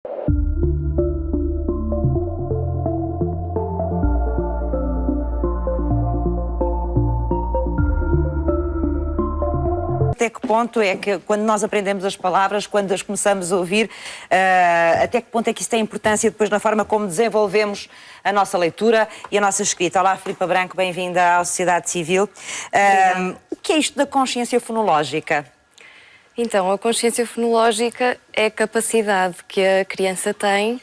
Até que ponto é que, quando nós aprendemos as palavras, quando as começamos a ouvir, até que ponto é que isso tem importância depois na forma como desenvolvemos a nossa leitura e a nossa escrita? Olá, Filipa Branco, bem-vinda à Sociedade Civil. O que é isto da consciência fonológica? Então, a consciência fonológica é a capacidade que a criança tem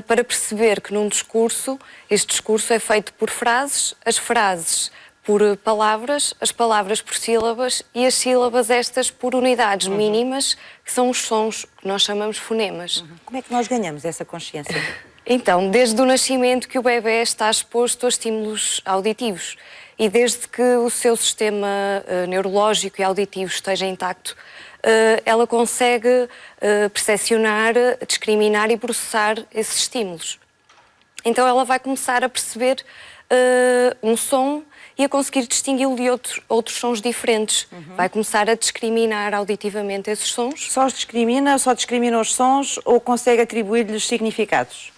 para perceber que num discurso, este discurso é feito por frases, as frases por palavras, as palavras por sílabas e as sílabas estas por unidades mínimas, que são os sons que nós chamamos fonemas. Como é que nós ganhamos essa consciência? Então, desde o nascimento que o bebê está exposto a estímulos auditivos e desde que o seu sistema neurológico e auditivo esteja intacto, ela consegue percepcionar, discriminar e processar esses estímulos. Então ela vai começar a perceber um som e a conseguir distingui-lo de outros sons diferentes. Vai começar a discriminar auditivamente esses sons. Só discrimina os sons ou consegue atribuir-lhes significados?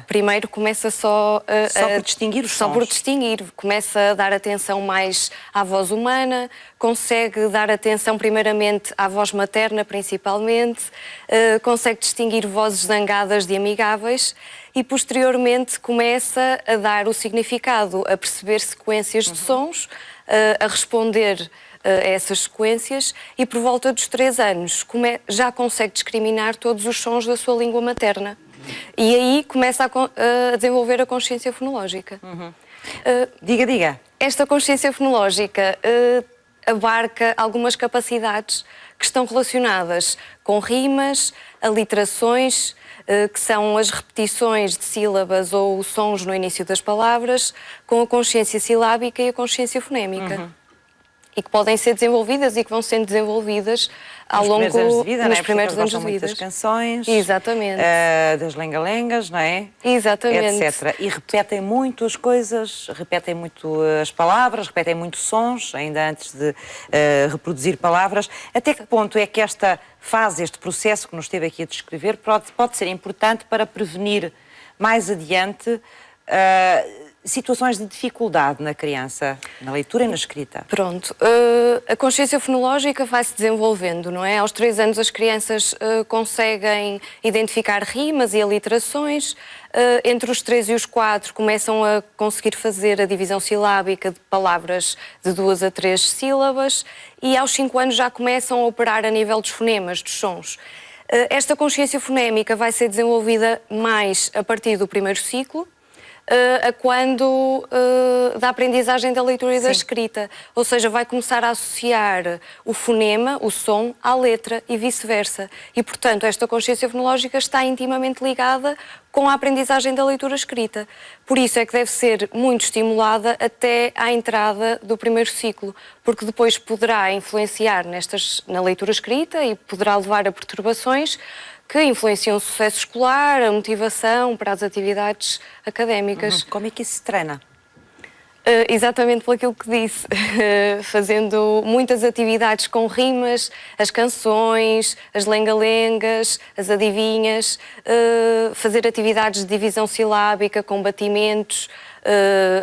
Primeiro começa só por distinguir os sons. Só por distinguir. Começa a dar atenção mais à voz humana, consegue dar atenção primeiramente à voz materna principalmente, consegue distinguir vozes zangadas de amigáveis e posteriormente começa a dar o significado, a perceber sequências de sons, a responder a essas sequências e por volta dos 3 anos já consegue discriminar todos os sons da sua língua materna. E aí começa a desenvolver a consciência fonológica. Diga. Esta consciência fonológica abarca algumas capacidades que estão relacionadas com rimas, aliterações, que são as repetições de sílabas ou sons no início das palavras, com a consciência silábica e a consciência fonémica. E que podem ser desenvolvidas e que vão sendo desenvolvidas ao longo nos primeiros anos de vida. Das canções, exatamente, das lenga-lengas, não é? Exatamente. Etc. E repetem muito as coisas, repetem muito as palavras, repetem muito sons, ainda antes de reproduzir palavras. Até que ponto é que esta fase, este processo que nos esteve aqui a descrever, pode ser importante para prevenir mais adiante situações de dificuldade na criança, na leitura e na escrita? Pronto. A consciência fonológica vai-se desenvolvendo, não é? Aos 3 anos as crianças conseguem identificar rimas e aliterações. Entre os 3 e os 4 começam a conseguir fazer a divisão silábica de palavras de 2 a 3 sílabas e aos 5 anos já começam a operar a nível dos fonemas, dos sons. Esta consciência fonémica vai ser desenvolvida mais a partir do primeiro ciclo, da aprendizagem da leitura e da escrita. Ou seja, vai começar a associar o fonema, o som, à letra e vice-versa. E, portanto, esta consciência fonológica está intimamente ligada com a aprendizagem da leitura escrita. Por isso é que deve ser muito estimulada até à entrada do primeiro ciclo, porque depois poderá influenciar na leitura escrita e poderá levar a perturbações que influenciam o sucesso escolar, a motivação para as atividades académicas. Como é que isso se treina? Exatamente pelo aquilo que disse, fazendo muitas atividades com rimas, as canções, as lenga-lengas, as adivinhas, fazer atividades de divisão silábica com batimentos,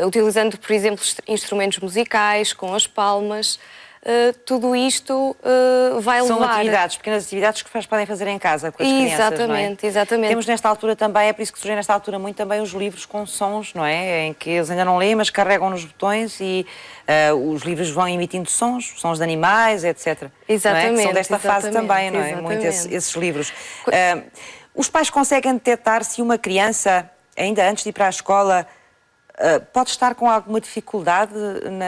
utilizando, por exemplo, instrumentos musicais, com as palmas. Tudo isto vai levar... São atividades, pequenas atividades que os pais podem fazer em casa com as crianças, não é? Exatamente. Temos nesta altura também, é por isso que surgem nesta altura muito também os livros com sons, não é? Em que eles ainda não leem, mas carregam nos botões e os livros vão emitindo sons de animais, etc. Exatamente. Não é? São desta fase também, não é? Exatamente. Muito esses livros. Os pais conseguem detectar se uma criança, ainda antes de ir para a escola, pode estar com alguma dificuldade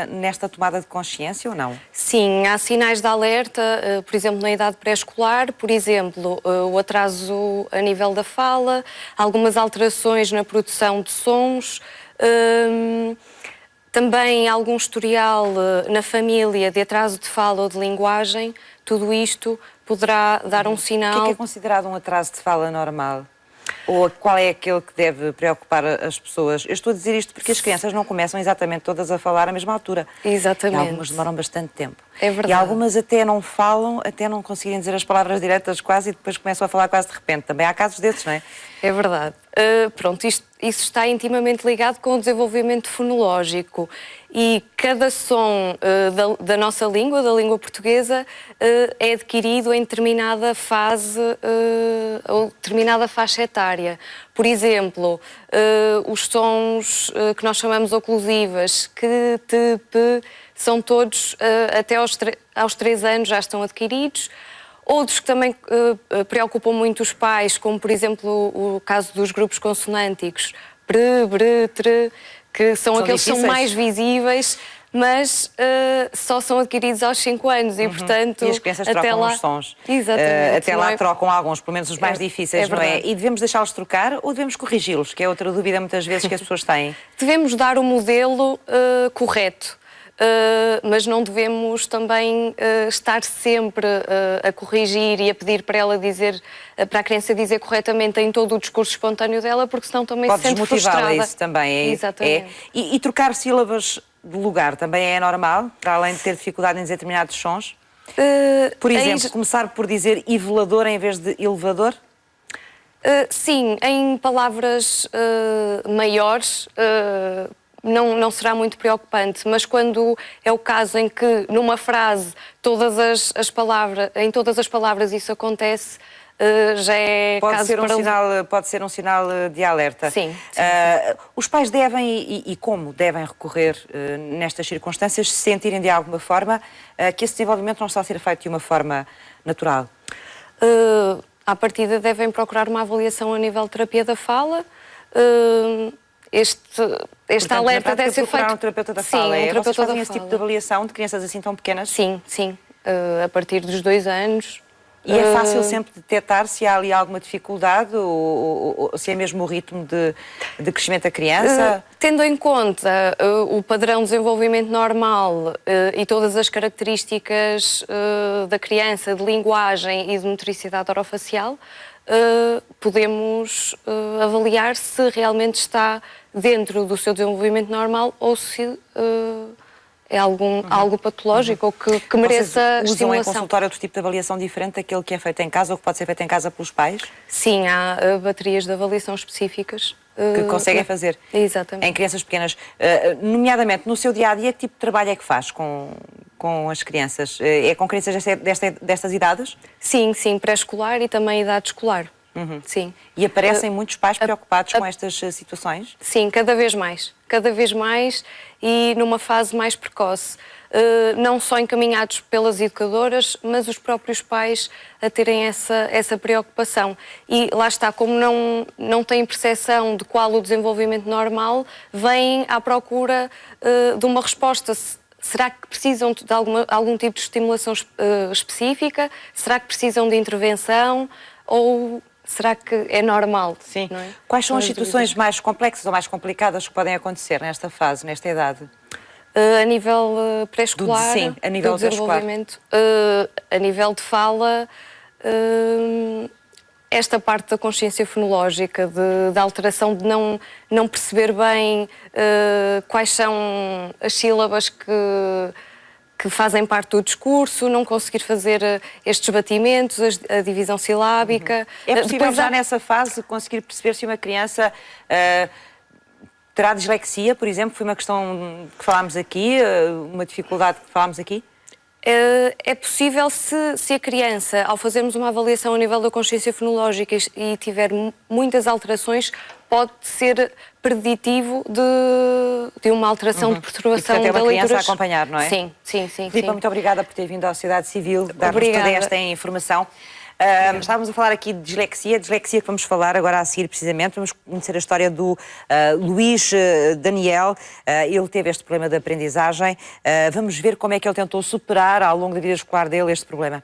nesta tomada de consciência ou não? Sim, há sinais de alerta, por exemplo, na idade pré-escolar, por exemplo, o atraso a nível da fala, algumas alterações na produção de sons, também algum historial na família de atraso de fala ou de linguagem. Tudo isto poderá dar um sinal... O que é considerado um atraso de fala normal? Ou qual é aquele que deve preocupar as pessoas? Eu estou a dizer isto porque as crianças não começam exatamente todas a falar à mesma altura. Exatamente. E algumas demoram bastante tempo. É verdade. E algumas até não falam, até não conseguem dizer as palavras diretas quase e depois começam a falar quase de repente. Também há casos desses, não é? É verdade. Pronto, isso está intimamente ligado com o desenvolvimento fonológico e cada som da nossa língua, da língua portuguesa, é adquirido em determinada fase ou determinada faixa etária. Por exemplo, os sons que nós chamamos oclusivas, que, te, pe, são todos até aos 3 anos já estão adquiridos. Outros que também preocupam muito os pais, como por exemplo o caso dos grupos consonânticos, pre, bre, tre, que são aqueles que são mais visíveis, mas só são adquiridos aos 5 anos e, portanto... E as crianças trocam os sons. Exatamente. Até lá trocam alguns, pelo menos os mais difíceis, não é? E devemos deixá-los trocar ou devemos corrigi-los, que é outra dúvida muitas vezes que as pessoas têm? Devemos dar o modelo correto. Mas não devemos também estar sempre a corrigir e a pedir para ela dizer, para a criança dizer corretamente em todo o discurso espontâneo dela, porque senão também pode se sente frustrada. Pode desmotivá-la isso também. Exatamente. E trocar sílabas de lugar também é normal, para além de ter dificuldade em dizer determinados sons? Por exemplo, começar por dizer isolador em vez de elevador? Sim, em palavras maiores... Não será muito preocupante, mas quando é o caso em que numa frase em todas as palavras isso acontece, já é caso para... Pode ser um sinal de alerta. Sim. Os pais devem, e como devem recorrer nestas circunstâncias, se sentirem de alguma forma que esse desenvolvimento não está a ser feito de uma forma natural? À partida devem procurar uma avaliação a nível de terapia da fala. Este alerta deve ser feito... um terapeuta da fala. Sim, um terapeuta vocês fazem da esse tipo fala. de avaliação de crianças assim tão pequenas? Sim. A partir dos 2 anos. E é fácil sempre detectar se há ali alguma dificuldade ou se é mesmo o ritmo de crescimento da criança? Tendo em conta o padrão de desenvolvimento normal e todas as características da criança, de linguagem e de motricidade orofacial, podemos avaliar se realmente está dentro do seu desenvolvimento normal ou se é algo patológico ou que mereça usam estimulação. em consultório outro tipo de avaliação diferente daquele que é feito em casa ou que pode ser feito em casa pelos pais? Sim, há baterias de avaliação específicas. Que conseguem fazer? Exatamente. Em crianças pequenas. Nomeadamente, no seu dia-a-dia, que tipo de trabalho é que faz com as crianças? É com crianças destas idades? Sim, pré-escolar e também idade escolar. Sim. E aparecem muitos pais preocupados com estas situações? Sim, cada vez mais e numa fase mais precoce. Não só encaminhados pelas educadoras, mas os próprios pais a terem essa preocupação. E lá está, como não têm percepção de qual o desenvolvimento normal, vêm à procura de uma resposta. Será que precisam de algum tipo de estimulação específica? Será que precisam de intervenção? Ou será que é normal? Sim. Não é? Quais são as situações mais complexas ou mais complicadas que podem acontecer nesta fase, nesta idade? A nível pré-escolar, sim, a nível do desenvolvimento, a nível de fala, esta parte da consciência fonológica, da alteração de não perceber bem quais são as sílabas que fazem parte do discurso, não conseguir fazer estes batimentos, a divisão silábica. É possível já nessa fase conseguir perceber se uma criança terá dislexia, por exemplo? Foi uma questão que falámos aqui, uma dificuldade que falámos aqui? É possível se a criança, ao fazermos uma avaliação a nível da consciência fonológica e tiver muitas alterações, pode ser preditivo de uma alteração de perturbação da leitura. E, portanto, é uma criança a acompanhar, não é? Sim. Filipa, muito obrigada por ter vindo à Sociedade Civil dar-nos toda esta informação. Estávamos a falar aqui de dislexia que vamos falar agora a seguir precisamente. Vamos conhecer a história do Luís Daniel. Ele teve este problema de aprendizagem. Vamos ver como é que ele tentou superar ao longo da vida escolar dele este problema.